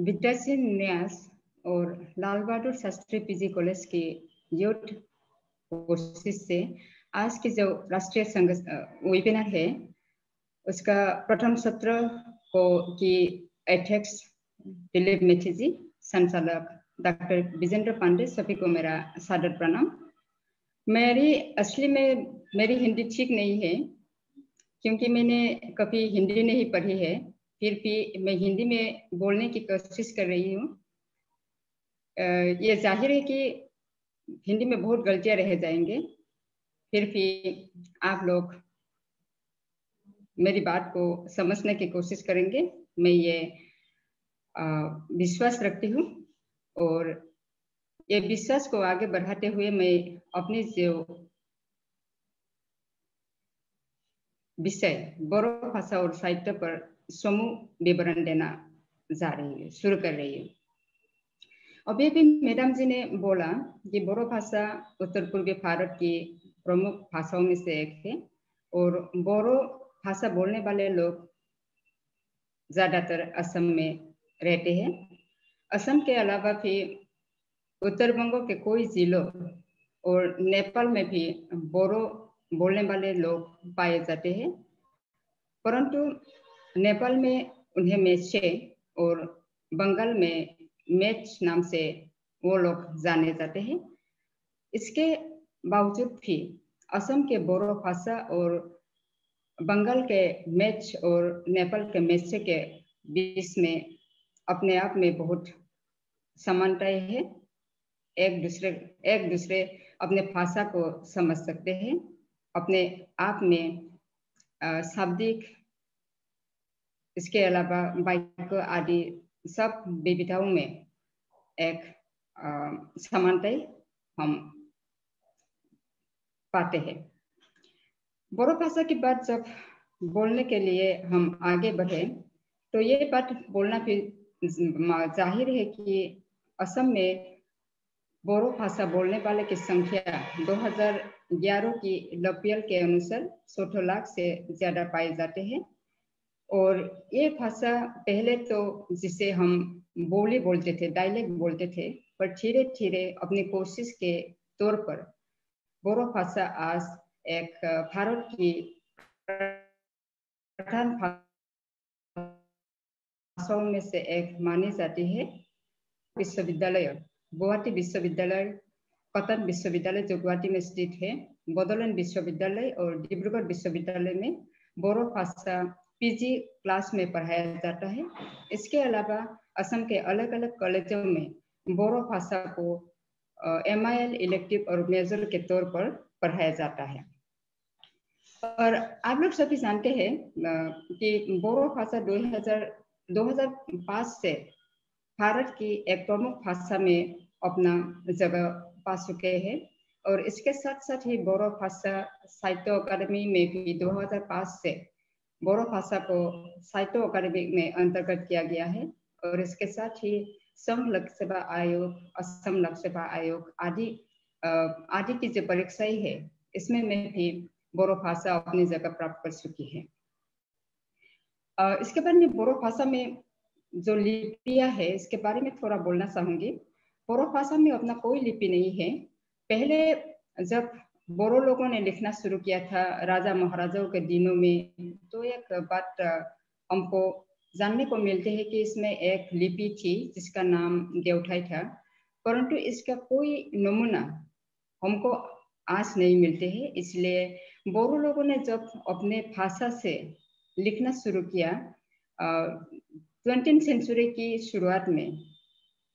विद्यासीन न्यास और Lal Bahadur Shastri PG college की यूथ कोर्सेज से आज की जो राष्ट्रीय संघ वेबिनार है उसका प्रथम सत्र को की अध्यक्ष दिलीप मेथी जी, संचालक डॉक्टर विजेंद्र पांडे, सभी को मेरा सादर प्रणाम। असली में मेरी हिंदी ठीक नहीं है क्योंकि मैंने कभी हिंदी नहीं पढ़ी है, फिर भी मैं हिंदी में बोलने की कोशिश कर रही हूँ। ये जाहिर है कि हिंदी में बहुत गलतियां रह जाएंगे, फिर भी आप लोग मेरी बात को समझने की कोशिश करेंगे, मैं ये विश्वास रखती हूँ। और ये विश्वास को आगे बढ़ाते हुए मैं अपनी जो विषय बोरो भाषा और साहित्य पर समूह विवरण देना शुरू कर रही हूँ। अभी भी मैडम जी ने बोला कि बोरो भाषा उत्तर पूर्वी भारत की प्रमुख भाषाओं में से एक है और बोरो भाषा बोलने वाले लोग ज्यादातर असम में रहते हैं। असम के अलावा भी उत्तर बंग के कोई जिलों और नेपाल में भी बोरो बोलने वाले लोग पाए जाते हैं, परंतु नेपाल में उन्हें मेचे और बंगाल में मेच नाम से वो लोग जाने जाते हैं। इसके बावजूद भी असम के बोरो भाषा और बंगाल के मेच और नेपाल के मेचे के बीच में अपने आप में बहुत समानताएं हैं। एक दूसरे अपने भाषा को समझ सकते हैं, अपने आप में शाब्दिक, इसके अलावा वाक्य आदि सब विविधताओं में एक समानताएं हम पाते हैं। बोरो भाषा की बात जब बोलने के लिए हम आगे बढ़े तो ये बात बोलना फिर जाहिर है कि असम में बोरो भाषा बोलने वाले की संख्या 2011 की लपीएल के अनुसार 16 लाख से ज्यादा पाए जाते हैं। और ये भाषा पहले तो जिसे हम बोली बोलते थे, डायलेक्ट बोलते थे, पर धीरे धीरे अपनी कोशिश के तौर पर बोरो भाषा आज एक भारत की प्रधान भाषाओं में से एक मानी जाती है। विश्वविद्यालय, गुवाहाटी विश्वविद्यालय, कटन विश्वविद्यालय जो गुवाहाटी में स्थित है, बोडोलैंड विश्वविद्यालय और डिब्रूगढ़ विश्वविद्यालय में बोरो भाषा पीजी क्लास में पढ़ाया जाता है। इसके अलावा असम के अलग अलग कॉलेजों में बोरो भाषा को MIL इलेक्टिव और मेजर के तौर पर पढ़ाया जाता है। और आप लोग सभी जानते हैं कि बोरो भाषा 2005 से भारत की एक प्रमुख भाषा में अपना जगह पा चुके हैं। और इसके साथ साथ ही बोरो भाषा साहित्य अकादमी में भी 2005 से बोरो भाषा को साहित्य अकादमी में अंतर्गत किया गया है। और इसके साथ ही संघ लोक सेवा आयोग, असम लोक सेवा आयोग आदि की जो परीक्षाएं है, इसमें मैं भी बोरो भाषा अपनी जगह प्राप्त कर चुकी है। इसके बाद में बोरो भाषा में जो लिपियां है इसके बारे में थोड़ा बोलना चाहूंगी। बोरो भाषा में अपना कोई लिपि नहीं है। पहले जब बोरो लोगों ने लिखना शुरू किया था राजा महाराजाओं के दिनों में, तो एक बात हमको जानने को मिलते हैं कि इसमें एक लिपि थी जिसका नाम देवठाई था, परंतु इसका कोई नमूना हमको आज नहीं मिलते हैं। इसलिए बोरो लोगों ने जब अपने भाषा से लिखना शुरू किया 20वीं सेंचुरी की शुरुआत में,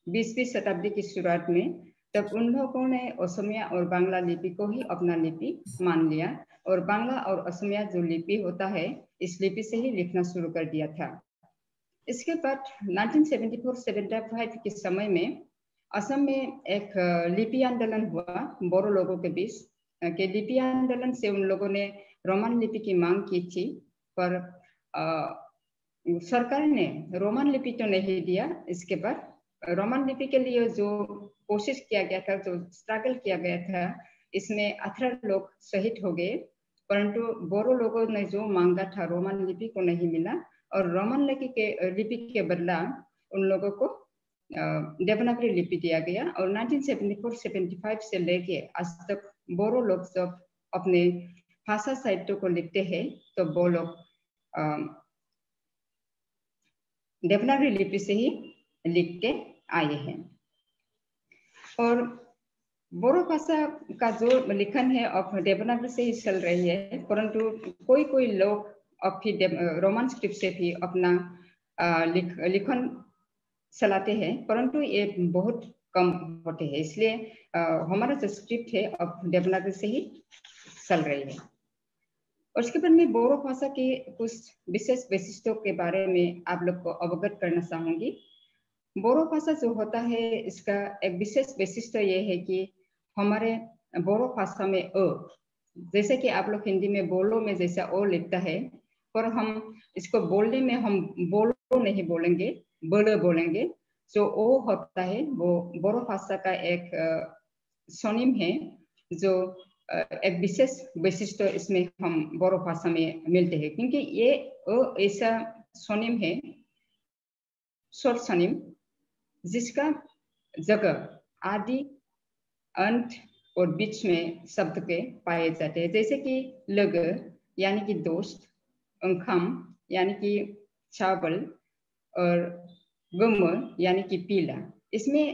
20वीं शताब्दी की शुरुआत में, तब उन लोगों ने असमिया और बांग्ला लिपि को ही अपना लिपि मान लिया और बांग्ला और असमिया जो लिपि होता है इस लिपि से ही लिखना शुरू कर दिया था। इसके बाद 1974-75 के समय में असम में एक लिपि आंदोलन हुआ बोरो लोगों के बीच। के लिपि आंदोलन से उन लोगों ने रोमन लिपि की मांग की थी, पर सरकार ने रोमन लिपि तो नहीं दिया। इसके बाद रोमन लिपि के लिए जो कोशिश किया गया था, जो स्ट्रगल किया गया था, इसमें 18 लोग शहीद हो गए, परंतु बोरो लोगों ने जो मांगा था रोमन लिपि को नहीं मिला और रोमन लिपि के बदला उन लोगों को देवनागरी लिपि दिया गया और 1974-75 से लेके आज तक बोरो लोग जब अपने भाषा साहित्य को लिखते हैं तो वो लोग देवनागरी लिपि से ही लिख के आए हैं। और बोरो भाषा का जो लिखन है अब देवनागरी से ही चल रही है, परंतु कोई कोई लोग अब भी रोमन स्क्रिप्ट से भी अपना लिखन चलाते हैं, परंतु ये बहुत कम होते हैं। इसलिए हमारा जो स्क्रिप्ट है अब देवनागरी से ही चल रही है। और उसके बाद मैं बोरो भाषा की कुछ विशेष वैशिष्ट्यों के बारे में आप लोग को अवगत करना चाहूंगी। बोरो भाषा जो होता है इसका एक विशेष वैशिष्ट्य ये है कि हमारे बोरो भाषा में अ, जैसे कि आप लोग हिंदी में बोलो में जैसा ओ लिखता है, पर हम इसको बोलने में हम बोलो नहीं बोलेंगे, बोलो बोलेंगे। जो ओ होता है वो बोरो भाषा का एक स्वनिम है, जो एक विशेष वैशिष्ट्य इसमें हम बोरो भाषा में मिलते हैं, क्योंकि ये ऐसा स्वनिम है, स्वर स्वनिम, जिसका जगह आदि अंत और बीच में शब्द के पाए जाते हैं। जैसे कि लग यानी कि दोस्त, अंखम यानी कि चावल और गम यानी कि पीला। इसमें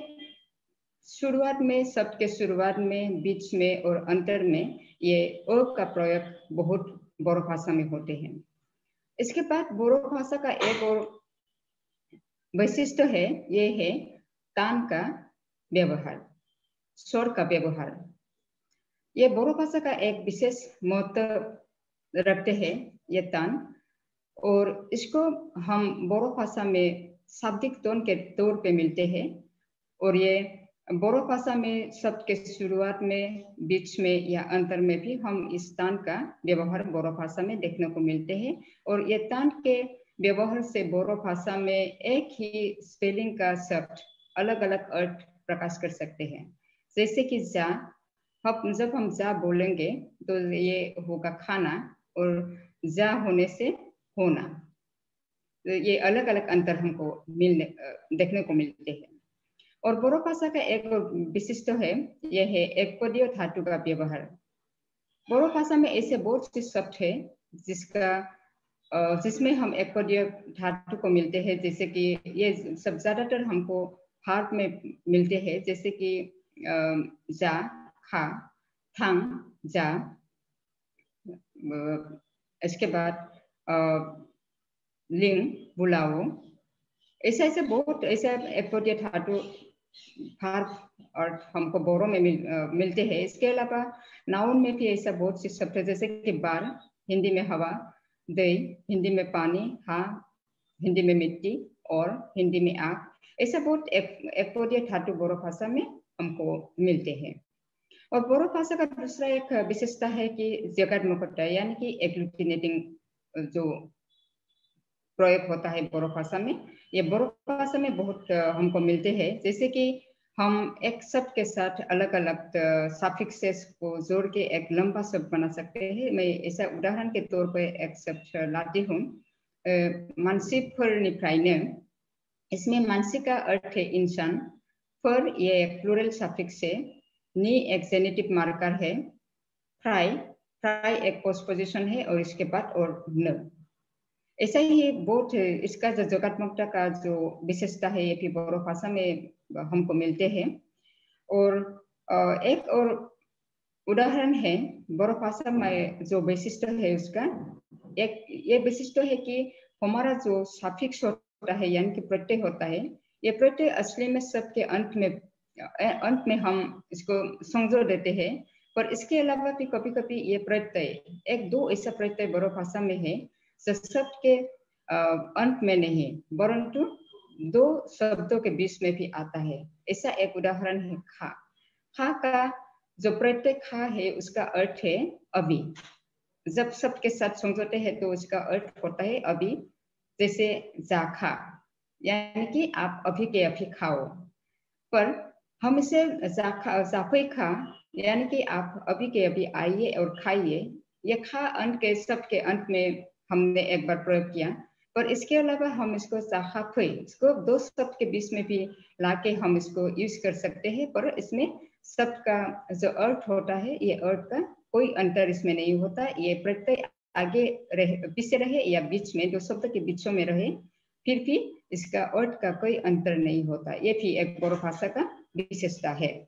शुरुआत में, शब्द के शुरुआत में, बीच में और अंतर में ये अ का प्रयोग बहुत बोरो भाषा में होते हैं। इसके बाद बोरो भाषा का एक और वैशिष्ट्य है, ये है तान का व्यवहार, स्वर का व्यवहार। ये बोरो भाषा का एक विशेष महत्व रखते हैं ये तान, और इसको हम बोरो भाषा में शाब्दिक टोन के तौर पे मिलते हैं। और ये बोरो भाषा में शब्द के शुरुआत में, बीच में या अंतर में भी हम इस तान का व्यवहार बोरो भाषा में देखने को मिलते हैं। और ये तान के व्यवहार से बोरो भाषा में एक ही स्पेलिंग का शब्द अलग अलग अर्थ प्रकाश कर सकते हैं। जैसे कि जा, जब हम जा बोलेंगे तो ये होगा खाना, और जा होने से होना। तो ये अलग अलग अंतर हमको देखने को मिलते हैं। और बोरो भाषा का एक विशिष्ट है, यह है एक पदीय धातु का व्यवहार। बोरो भाषा में ऐसे बहुत से शब्द है जिसमें हम एक पदीय धातु को मिलते हैं। जैसे कि ये सब ज्यादातर हमको हार्प में मिलते हैं, जैसे कि जा, खा, थांग, जा। इसके बाद लिंग, बुलाओ। ऐसे बहुत ऐसा एक पदीय धातु हार्प और हमको बोरो में मिलते हैं। इसके अलावा नाउन में भी ऐसा बहुत से शब्द है, जैसे कि बार हिंदी में हवा, दही हिंदी में पानी, हाँ हिंदी में मिट्टी और हिंदी में आग। ऐसा बहुत एक पदीय धातु बोरो भाषा में हमको मिलते हैं। और बोरो भाषा का दूसरा एक विशेषता है कि जगन्मुक्त, यानी कि एग्लूटिनेटिंग जो प्रयोग होता है बोरो भाषा में, ये बोरो भाषा में बहुत हमको मिलते हैं। जैसे कि हम एक शब्द के साथ अलग अलग सफिक्सेस को जोड़ के एक लंबा शब्द बना सकते हैं। मैं ऐसा उदाहरण के तौर पर एक शब्द लाती हूँ, मानसिफोरनिफ्रायनो। इसमें मानसि का अर्थ है इंसान, फर ये एक प्लूरल सफिक्स है, नी एक जेनेटिव मार्कर है, फ्राई एक पोस्टपोजिशन है और इसके बाद और न। ऐसा ही बहुत इसका जो जगन्मुक्ता का जो विशेषता है ये भी बोरो भाषा में हमको मिलते हैं। और एक और उदाहरण है बोरो भाषा में जो वैशिष्ट है उसका, एक ये वैशिष्ट है कि हमारा जो सफिक्स होता है यानी कि प्रत्यय होता है, ये प्रत्यय असली में शब्द के अंत में हम इसको संजो देते हैं। पर इसके अलावा भी कभी कभी ये प्रत्यय, एक दो ऐसा प्रत्यय बोरो भाषा में है जो शब्द के अंत में नहीं परंतु दो शब्दों के बीच में भी आता है। ऐसा एक उदाहरण है खा। खा का जो प्रत्यय खा है उसका अर्थ है अभी। जब शब्द के साथ समझौते हैं तो उसका अर्थ होता है अभी। जैसे जा खा यानी कि आप अभी के अभी खाओ, पर हम इसे जाफे खा यानी कि आप अभी के अभी आइए और खाइए। यह खा अंत के शब्द के अंत में हमने एक बार प्रयोग किया, पर इसके अलावा हम इसको साखाफई, इसको दो शब्द के बीच में भी लाके हम इसको यूज कर सकते हैं, पर इसमें शब्द का जो अर्थ होता है, ये अर्थ का कोई अंतर इसमें नहीं होता। ये प्रत्यय आगे रहे, पीछे रहे या बीच में, दो शब्द के बीचों में रहे, फिर भी इसका अर्थ का कोई अंतर नहीं होता। ये भी एक बोरो भाषा का विशेषता है।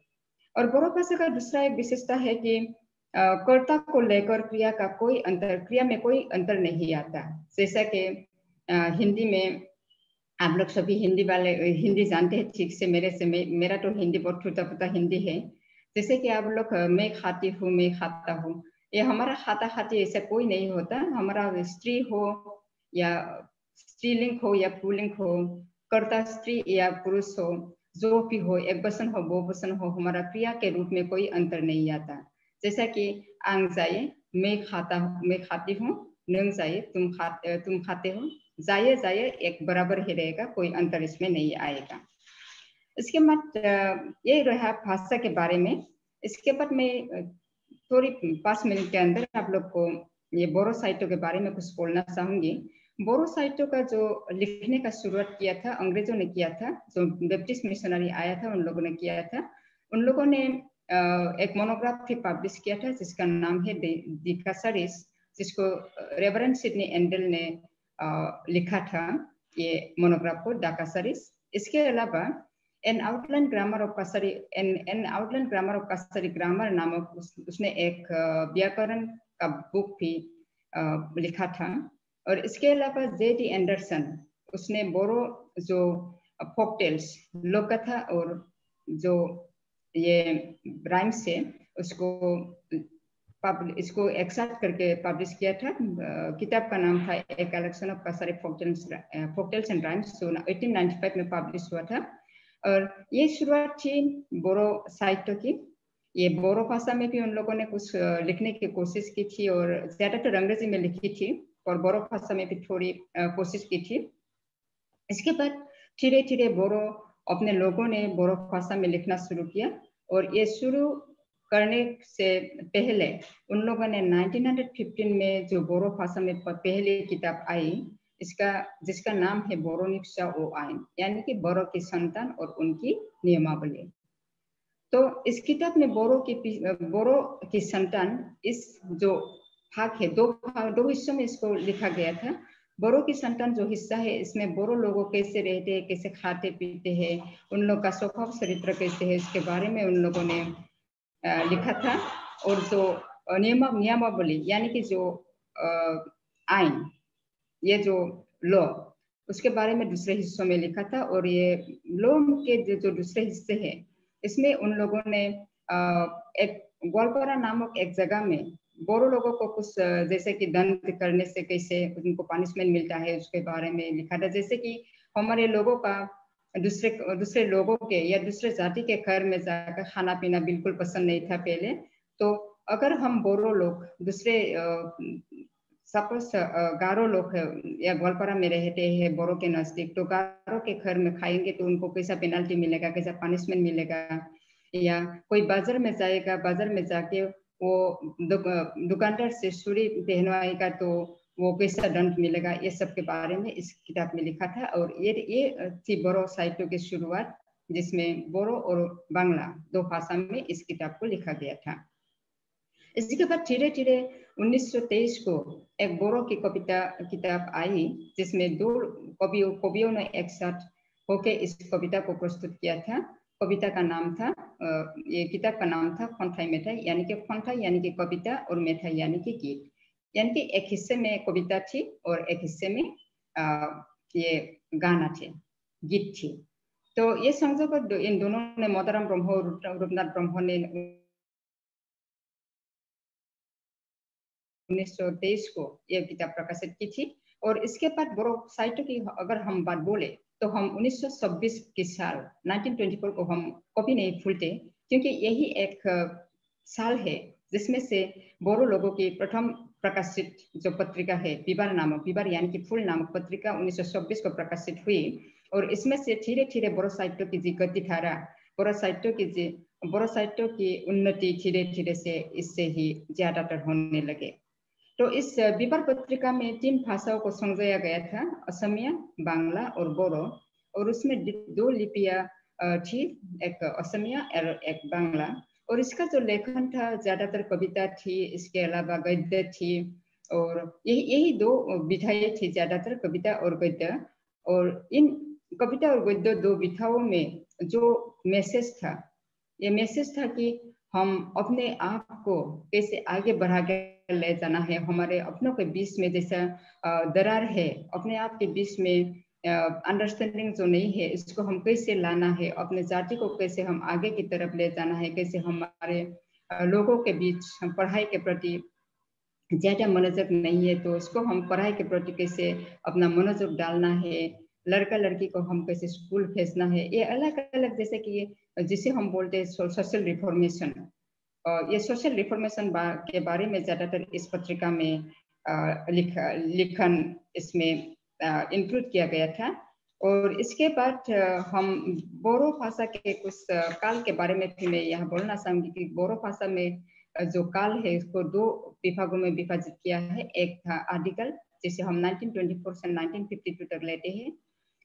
और बोरो भाषा का दूसरा एक विशेषता है कि कर्ता को लेकर क्रिया का कोई अंतर, क्रिया में कोई अंतर नहीं आता। जैसा कि हिंदी में आप लोग सभी हिंदी वाले हिंदी जानते हैं ठीक से, मेरा तो हिंदी बहुत टूटा फूटा हिंदी है। जैसे कि आप लोग मैं खाती हूँ, मैं खाता हूँ, ये हमारा खाता खाती ऐसा कोई नहीं होता। हमारा स्त्री हो या स्त्रीलिंग हो या पुल्लिंग हो, कर्ता स्त्री या पुरुष हो, जो भी हो, एक वचन हो बहु वचन हो, हमारा क्रिया के रूप में कोई अंतर नहीं आता। जैसा कि आंग जाए मैं खाती हूँ, नंग जाए तुम खाते हो, जाए जाए एक बराबर ही रहेगा, कोई अंतर इसमें नहीं आएगा। इसके बाद ये रहा भाषा के बारे में। इसके बाद मैं थोड़ी 5 मिनट के अंदर आप लोग को ये बोरो साहित्य के बारे में कुछ बोलना चाहूंगी। बोरो साहित्य का जो लिखने का शुरुआत किया था अंग्रेजों ने किया था, जो बैप्टिस्ट मिशनरी आया था उन लोगों ने किया था। उन लोगों ने एक मोनोग्राफ भी पब्लिश किया था जिसका नाम है दी कैसारिस, जिसको रेवरेंड सिडनी एंडल ने लिखा था, ये मोनोग्राफ को द कैसारिस। इसके अलावा एन आउटलाइन ग्रामर ऑफ कैसारी ग्रामर नामक उसने एक व्याकरण का बुक भी लिखा था। और इसके अलावा जे.डी. एंडरसन, उसने बोरो जो फोकटेल्स लोककथा और जो ये राइम्स से इसको एक्सट्रैक्ट करके पब्लिश किया था। किताब का नाम था a collection of कैसारी फोकटेल्स and rhymes, जो 1895 में पब्लिश हुआ था। और ये शुरुआत थी बोरो साहित्य की। ये बोरो भाषा में भी उन लोगों ने कुछ लिखने की कोशिश की थी, और ज्यादातर अंग्रेजी में लिखी थी, और बोरो भाषा में भी थोड़ी कोशिश की थी। इसके बाद धीरे धीरे बोरो अपने लोगों ने बोरो भाषा में लिखना शुरू किया। और ये शुरू करने से पहले उन लोगों ने 1915 में जो बोरो भाषा में पहली किताब आई, जिसका नाम है बोरोनिक्सा ओ आइन, यानी कि बोरो की संतान और उनकी नियमावली। तो इस किताब में बोरो की संतान, इस जो भाग है, दो हिस्सों में इसको लिखा गया था। बोरो की संतान जो हिस्सा है, इसमें बोरो लोगों कैसे रहते हैं, कैसे खाते पीते हैं, उन लोग का स्वभाव चरित्र कैसे है, इसके बारे में उन लोगों ने लिखा था। और जो नियमावली यानी कि जो आइन, ये जो लॉ, उसके बारे में दूसरे हिस्सों में लिखा था। और ये लॉ के जो दूसरे हिस्से हैं, इसमें उन लोगों ने एक गोलपारा नामक एक जगह में बोरो लोगों को कुछ जैसे कि दंड करने से कैसे उनको पनिशमेंट मिलता है, उसके बारे में लिखा था। जैसे कि हमारे लोगों का दूसरे लोगों के या दूसरे जाति के घर में जाकर खाना पीना बिल्कुल पसंद नहीं था पहले। तो अगर हम बोरो लोग दूसरे सपोज गारो लोग या गोलपारा में रहते हैं बोरो के नजदीक, तो गारो के घर में खाएंगे तो उनको कैसा पेनल्टी मिलेगा, कैसा पनिशमेंट मिलेगा। या कोई बाजार में जाएगा, बाजार में जाके वो दुकानदार से छुरी पहनवाएगा तो वो कैसा दंड मिलेगा, ये सब के बारे में इस किताब में लिखा था। और ये थी बोरो साहित्य की शुरुआत, जिसमें बोरो और बांग्ला दो भाषा में इस किताब को लिखा गया था। इसके बाद धीरे धीरे 1923 को एक बोरो की कविता किताब आई, जिसमें दो कवियों ने एक साथ होके इस कविता को प्रस्तुत किया था। कविता का नाम था, ये किताब का नाम था खन्थाई मेथाई, यानी कि खन्थाई यानी कि कविता और मेथाई यानी कि गीत। यानी कि एक हिस्से में कविता थी और एक हिस्से में ये गाना थे, गीत थी। तो ये संजोग इन दोनों ने मदाराम ब्रह्म और रूपनाथ ब्रह्म ने 1923 को यह किताब प्रकाशित की थी। और इसके बाद बोरो साहित्य की अगर हम बात बोले तो हम 1926 के साल 1924 को हम कभी नहीं भूलते, क्योंकि यही एक साल है जिसमें से बोरो लोगों की प्रथम प्रकाशित जो पत्रिका है विबार यानी कि फूल नामक पत्रिका 1926 को प्रकाशित हुई। और इसमें से धीरे धीरे बोरो साहित्य की गति धारा, बोरो साहित्य की उन्नति धीरे धीरे से इससे ही ज्यादातर होने लगे। तो इस विपर पत्रिका में 3 भाषाओं को समझाया गया था, असमिया, बांग्ला और बोरो, और उसमें 2 लिपियां थी, एक असमिया और एक बांग्ला। और इसका जो लेखन था ज्यादातर कविता थी, इसके अलावा गद्य थी, और यही 2 विधाएं थी, ज्यादातर कविता और गद्य। और इन कविता और गद्य 2 विधाओं में जो मैसेज था, ये मैसेज था कि हम अपने आप को कैसे आगे बढ़ा के ले जाना है, हमारे अपनों के बीच में जैसा दरार है, अपने आप के बीच में अंडरस्टैंडिंग जो नहीं है, इसको हम कैसे लाना है, अपने जाति को कैसे हम आगे की तरफ ले जाना है, कैसे हमारे लोगों के बीच हम पढ़ाई के प्रति ज्यादा मनोযোগ नहीं है तो उसको हम पढ़ाई के प्रति कैसे अपना मनोযোग डालना है, लड़का लड़की को हम कैसे स्कूल भेजना है, ये अलग अलग जैसे कि जिसे हम बोलते हैं सोशल रिफॉर्मेशन। ये सोशल रिफॉर्मेशन के बारे में ज्यादातर इस पत्रिका में लिखन इसमें इंक्लूड किया गया था। और इसके बाद हम बोरो भाषा के कुछ काल के बारे में भी मैं यहाँ बोलना चाहूंगी कि बोरो भाषा में जो काल है इसको 2 विभागों में विभाजित किया है। एक था आदिकाल, जिसे हम 1924 से 1952 तक लेते हैं,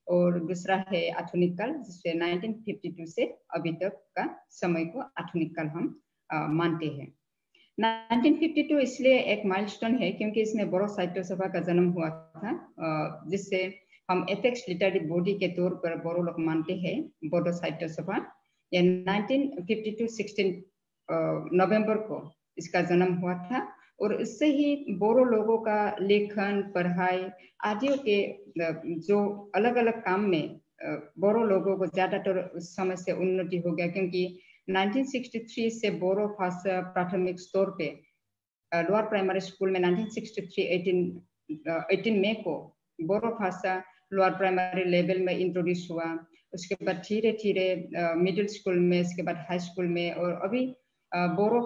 और दूसरा है आधुनिक काल, जिसे 1952 से अभी तक का समय को आधुनिक काल हम मानते हैं। 1952 इसलिए एक माइलस्टोन है क्योंकि इसमें बोरो साहित्य सभा का जन्म हुआ था, जिससे हम एपेक्स लिटरेरी बॉडी के तौर पर बोरो लोग मानते हैं बोडो साहित्य सभा। ये 1952 16 नवंबर को इसका जन्म हुआ था, और इससे ही बोरो लोगों का लेखन, पढ़ाई आदि के जो अलग अलग काम में बोरो लोगों को ज्यादातर उस समय से उन्नति हो गया, क्योंकि 1963 से बोरो भाषा प्राथमिक स्तर पे लोअर प्राइमरी स्कूल में 1963 18 मई को बोरो भाषा लोअर प्राइमरी लेवल में इंट्रोड्यूस हुआ। उसके बाद धीरे धीरे मिडिल स्कूल में, इसके बाद हाई स्कूल में, और अभी बोरो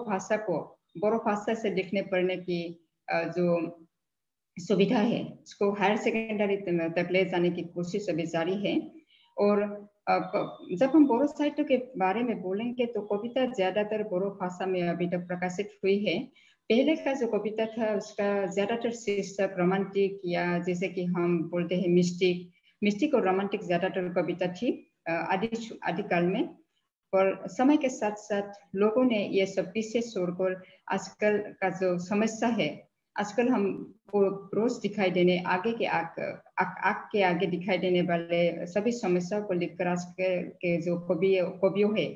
भाषा से लिखने पढ़ने की जो सुविधा है इसको हायर सेकेंडरी तक ले जाने की कोशिश अभी जारी है। और जब हम बोरो साहित्य के बारे में बोलेंगे तो कविता ज्यादातर बोरो भाषा में अभी तक प्रकाशित हुई है। पहले का जो कविता था उसका ज्यादातर शीर्षक रोमांटिक, या जैसे कि हम बोलते हैं मिस्टिक और रोमांटिक ज्यादातर कविता थी आदिकाल में। पर समय के साथ साथ लोगों ने ये सब पीछे छोड़कर आजकल का जो समस्या है, आजकल हमको रोज दिखाई देने आग के आगे दिखाई देने वाले सभी समस्याओं को लिखकर आज के जो कवियों है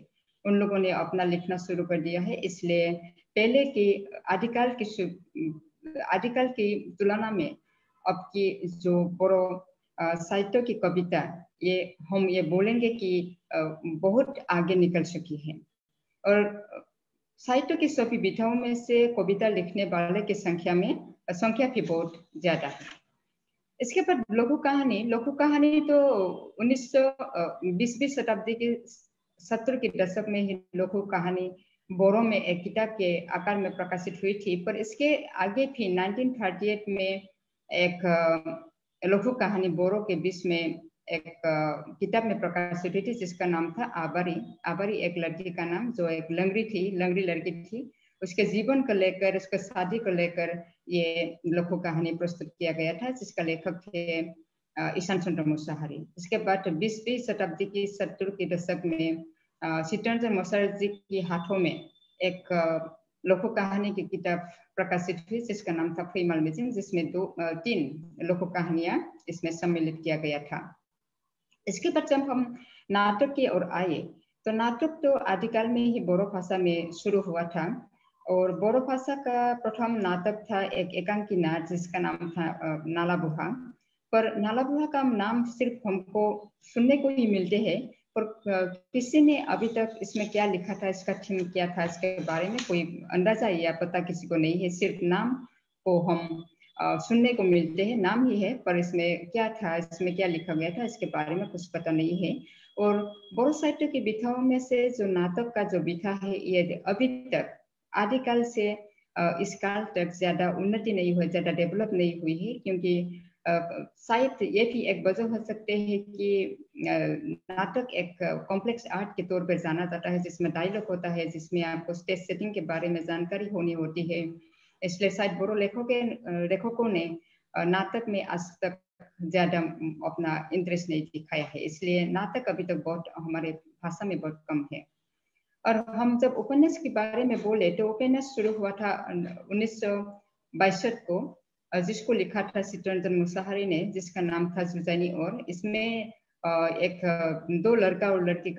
उन लोगों ने अपना लिखना शुरू कर दिया है। इसलिए पहले की आदिकाल की तुलना में अब की जो बोरो साहित्य की कविता हम ये बोलेंगे कि बहुत आगे निकल चुकी है। और साहित्य की सभी विधाओं में से कविता लिखने वाले की संख्या भी बहुत ज्यादा है। इसके बाद लघु कहानी तो 20वीं शताब्दी की 70 के दशक में ही लघु कहानी बोरो में एक किताब के आकार में प्रकाशित हुई थी। पर इसके आगे भी 1938 में एक लघु कहानी बोरो के बीच में एक किताब में प्रकाशित हुई थी जिसका नाम था आबारी एक लड़की का नाम, जो एक लंगड़ी लड़की थी, उसके जीवन को लेकर, उसके शादी को लेकर ये लघु कहानी प्रस्तुत किया गया था, जिसका लेखक थे ईशान चंद्र मुसाहारी। इसके बाद 20वीं शताब्दी की 70 के दशक में चित्तरंजन मुखर्जी के हाथों में एक लघु कहानी की किताब प्रकाशित हुई जिसका नाम था फीमेल मिजिंग, जिसमें 3 लघु कहानियां इसमें सम्मिलित किया गया था। इसके बाद जब हम नाटक की ओर आए तो नाटक तो आदिकाल में ही बोरो भाषा में शुरू हुआ था, और बोरो भाषा का प्रथम नाटक था एक एकांकी नाट जिसका नाम था नालाबुहा। पर नालाबुहा का नाम सिर्फ हमको सुनने को ही मिलते हैं, पर किसी ने अभी तक इसमें क्या लिखा था, इसका थीम क्या था, इसके बारे में कोई अंदाजा या पता किसी को नहीं है। सिर्फ नाम को हम सुनने को मिलते हैं, नाम ही है, पर इसमें क्या था, इसमें क्या लिखा गया था, इसके बारे में कुछ पता नहीं है। और बोरो साहित्य की विधाओं में से जो नाटक का जो विधा है ये अभी तक आदिकाल से इस काल तक ज्यादा उन्नति नहीं हुई, ज्यादा डेवलप नहीं हुई है, क्योंकि शायद ये भी एक वजह हो सकते हैं कि नाटक एक कॉम्प्लेक्स आर्ट के तौर पर जाना जाता है, जिसमें डायलॉग होता है, जिसमें आपको स्टेज सेटिंग के बारे में जानकारी होनी होती है, इसलिए शायद बोरो लेखकों ने नाटक में आज तक ज्यादा अपना इंटरेस्ट नहीं दिखाया है, इसलिए नाटक अभी तक बहुत हमारे भाषा में बहुत कम है। और हम जब उपन्यास के बारे में बोले तो उपन्यास शुरू हुआ था 1962 को, जिसको लिखा था चित्तरंजन मुसाहारी ने, जिसका नाम था जुजानी। और इसमें एक दो लड़का और लड़की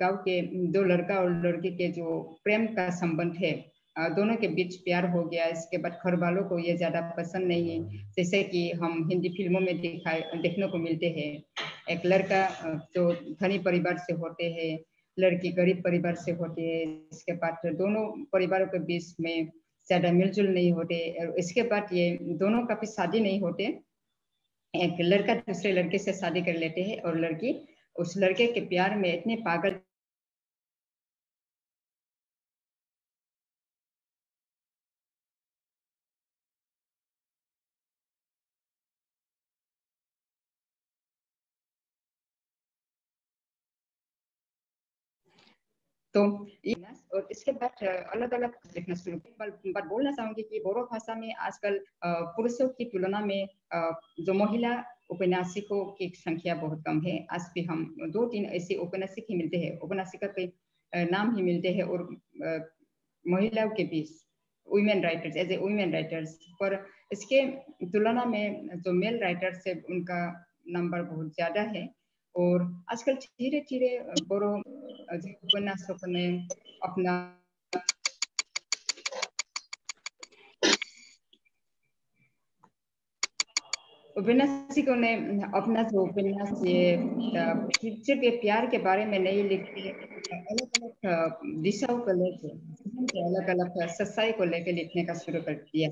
के जो प्रेम का संबंध है, दोनों के बीच प्यार हो गया। इसके बाद घर वालों को ये ज्यादा पसंद नहीं, जैसे कि हम हिंदी फिल्मों में देखने को मिलते हैं। एक लड़का जो धनी परिवार से होते हैं, लड़की गरीब परिवार से होती है। इसके बाद दोनों परिवारों के बीच में ज्यादा मिलजुल नहीं होते। इसके बाद ये दोनों का भी शादी नहीं होते। एक लड़का दूसरे लड़के से शादी कर लेते हैं और लड़की उस लड़के के प्यार में इतने पागल तो और इसके बाद अलग अलग लिखना शुरू किया। पर बोलना चाहूंगी कि बोरो भाषा में आजकल पुरुषों की तुलना में जो महिला उपन्यासिकों की संख्या बहुत कम है। आज भी हम 2-3 ऐसे उपन्यासिक ही मिलते हैं, उपन्यासिका के नाम ही मिलते हैं, और महिलाओं के बीच women writers, as a women writers. पर इसके तुलना में जो मेल राइटर्स है उनका नंबर बहुत ज्यादा है। और आजकल धीरे धीरे बोरो उपन्यासकों ने अपना उपन्यासिकों ने अपना जो उपन्यास ये पिक्चर के प्यार के बारे में नहीं लिखते, अलग अलग दिशाओं को लेके, अलग अलग सच्चाई को लेके लिखने का शुरू कर दिया।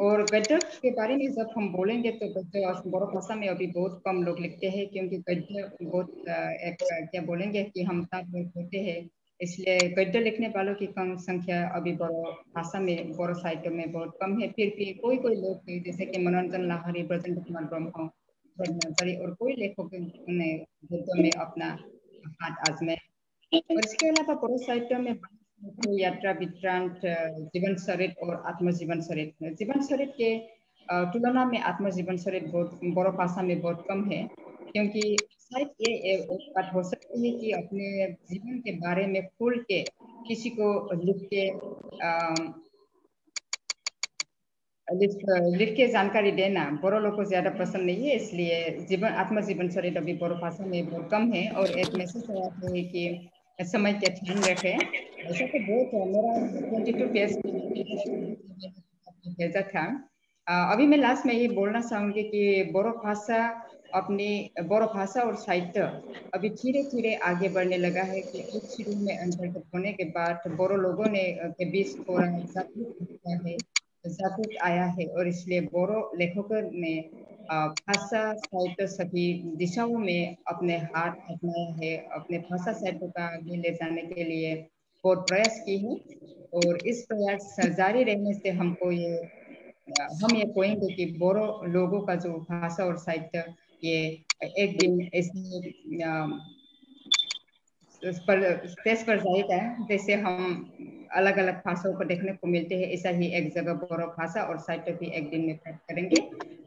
और गद्य के बारे में जब हम बोलेंगे तो गद्य बोरो भाषा में अभी बहुत कम लोग लिखते हैं, क्योंकि गद्य बहुत एक क्या बोलेंगे कि हम ताप होते हैं, इसलिए गद्य लिखने वालों की कम संख्या अभी बोरो भाषा में, बोरो साहित्य में बहुत कम है। फिर भी कोई कोई लोग जैसे कि मनोरंजन लाहिड़ी, ब्रजेंद्र कुमार ब्रह्म, और कोई लेखक ने गद्य में अपना हाथ आजमाया। और इसके अलावा बोरो साहित्य में यात्रा वृत्तांत, जीवन चरित और आत्मजीवन चरित, जीवन चरित के तुलना में आत्मजीवन चरित बहुत बोरो भाषा में बहुत कम है, क्योंकि शायद ये एक बात हो सकती है कि अपने जीवन के बारे में खुल के किसी को लिख के जानकारी देना बोरो लोग को ज्यादा पसंद नहीं है, इसलिए आत्मजीवन चरित अभी बोरो भाषा में बहुत कम है। और एक मैसेज आया है कि समय का ध्यान रखें। ऐसा तो बहुत मेरा 22 पेज भेजा था। अभी मैं लास्ट में ये बोलना चाहूंगी कि बोरो भाषा और साहित्य अभी धीरे धीरे आगे बढ़ने लगा है, कि कुछ शुरू में अंतर्गत होने के बाद बोरो लोगों ने के बीच थोड़ा जागरूक आया है, और इसलिए बोरो लेखकों ने भाषा साहित्य सभी दिशाओं में अपने हाथ अपनाया है, अपने भाषा साहित्य का आगे ले जाने के लिए बहुत प्रयास की है। और इस प्रयास जारी रहने से हम ये कहेंगे कि बोरो लोगों का जो भाषा और साहित्य ये एक दिन ऐसे स्टेज पर जाएगा, जैसे हम अलग अलग भाषाओं को देखने को मिलते हैं, ऐसा ही एक जगह बोरो भाषा और साहित्य भी एक दिन में प्राप्त करेंगे,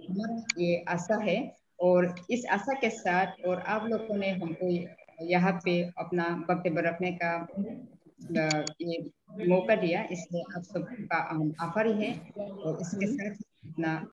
हमारा ये आशा है। और इस आशा के साथ और आप लोगों ने हमको यहाँ पे अपना वक्तव्य रखने का ये मौका दिया, इसलिए आप सबका आभारी है। और इसके साथ अपना